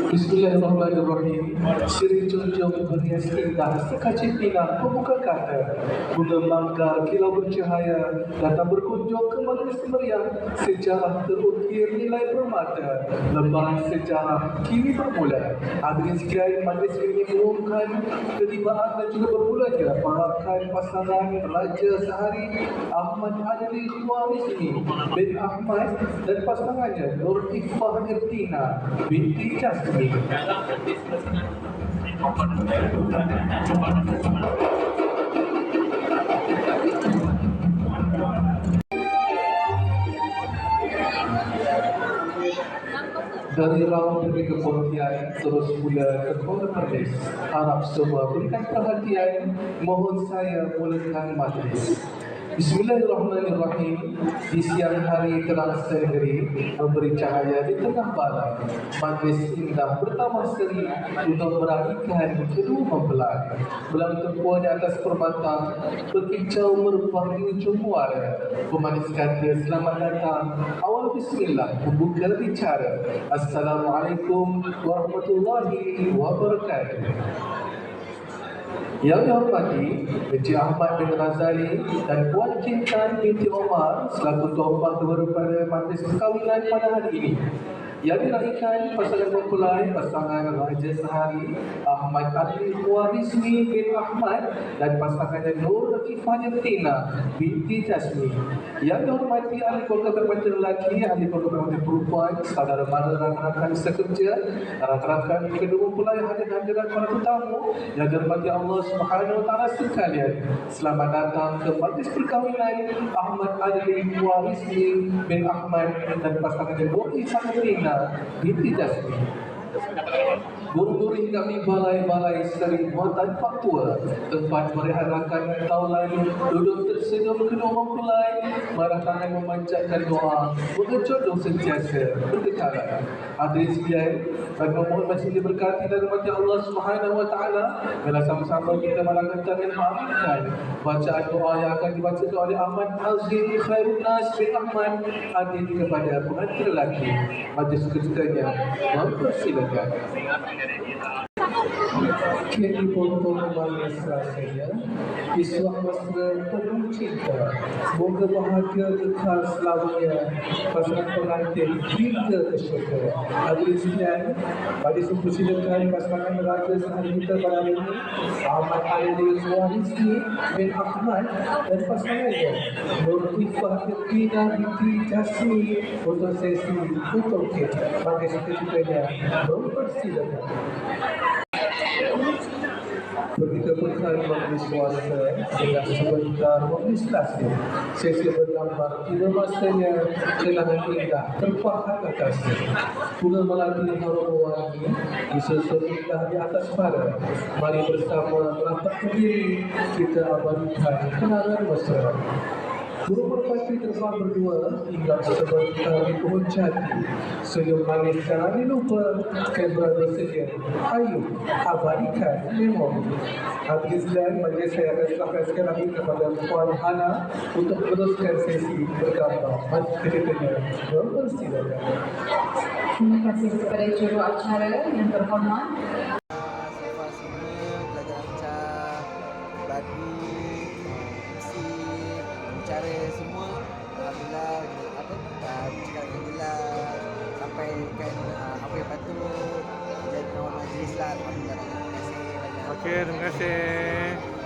Bismillahirrahmanirrahim. Siri junjung berhias indah sekacip pinang pembuka kata. Bunga mangga kilau bercahaya datang berkunjung ke majlis meriah. Sejarah terukir nilai permata. Lembaran sejarah kini bermula. Hadirin sekalian, majlis ini mengumumkan ketibaan dan juga bermulanya perakan pasangan Raja Sehari Ahmad Adli Khwarizmi bin Ahmad dan pasangannya Nur Ifah Ertina binti Jasmine. Dari Rawa pergi ke Pontianak terus pula ke Kuala Perlis. Harap semua berikan perhatian. Mohon saya mulakan majlis. Bismillahirrahmanirrahim. Di siang hari terang sendiri memberi cahaya di tengah malam. Majlis indah pertama seri untuk meraihkan kedua mempelai. Belang tempur di atas permata, berkicau merupakan ujung muara. Pemanis kata selamat datang. Awal bismillah membuka bicara. Assalamualaikum warahmatullahi wabarakatuh. Yang dihormati Encik Ahmad bin Razali dan Puan Kintan binti Omar selaku tuan kepada majlis perkahwinan pada hari ini. Yang diraihkan pasangan mempelai pasangan Raja Sehari Ahmad Adli Khwarizmi bin Ahmad dan pasangannya Nur Ifah Ertina binti Jasmine. Yang dihormati ahli keluarga bermata lelaki, ahli keluarga bermata perempuan, saudara mara rakan-rakan sekerja, rakan-rakan kedua mempelai, hadirin-hadirat para tetamu yang dirahmati Allah Subhanahu wa taala sekalian. Selamat datang ke majlis perkahwinan Ahmad Adli Khwarizmi bin Ahmad dan pasangannya Nur Ifah Ertina binti Jasmine. Guru-guru kami balai-balai sering buatan faktua, tempat merehatkan taulan, duduk tersenyum kedua mempelai, marah tangan memanjatkan doa, moga jodoh sentiasa berkekalan. Hadirin sekalian, bagi memohon masih diberkati dan rahmat Allah Subhanahu wa taala, bila sama-sama kita malangkan tangan mengamalkan bacaan doa yang akan dibacakan oleh Ahmad Azim Khairun Nas bin Ahmad hadir kepada pengantin lelaki. Majlis ketiganya mempersilakan. Kini foto manis rasanya Iswah mesra penuh cinta. Moga bahagia kekal selamanya pasangan pengantin hingga ke syurga. Hadirin sekalian, pada mempersilakan pasangan Raja Sehari kita pada hari ini Ahmad Adli Khwarizmi bin Ahmad dan pasangannya Nur Ifah Ertina binti Jasmine untuk sesi foto kit. Pada seketikanya mempersilakan. Begitu pula majlis puasa dengan sebentar majlis tasbih. Sesi bergambar tiba masanya kenangan indah terpahat atasnya. Bunga melati harum wangi disusun indah di atas para. Mari bersama merapat berdiri kita abadikan kenangan mesra. Guru merpati terbang berdua hingga sebentar di pohon jati. Senyum manis jangan dilupa, kamera bersedia. Ayo, abadikan memori. Hadirin sekalian, majlis saya akan serahkan sekali lagi kepada Puan Hana untuk meneruskan sesi bergambar. Mari ketiganya mempersilakan. Terima kasih kepada juru acara yang terhormat. Cara semua alhamdulillah bercakap dengan jelas sampaikan apa yang patut jadi awal majlis lah. Alhamdulillah. Terima kasih banyak. Okey, terima kasih.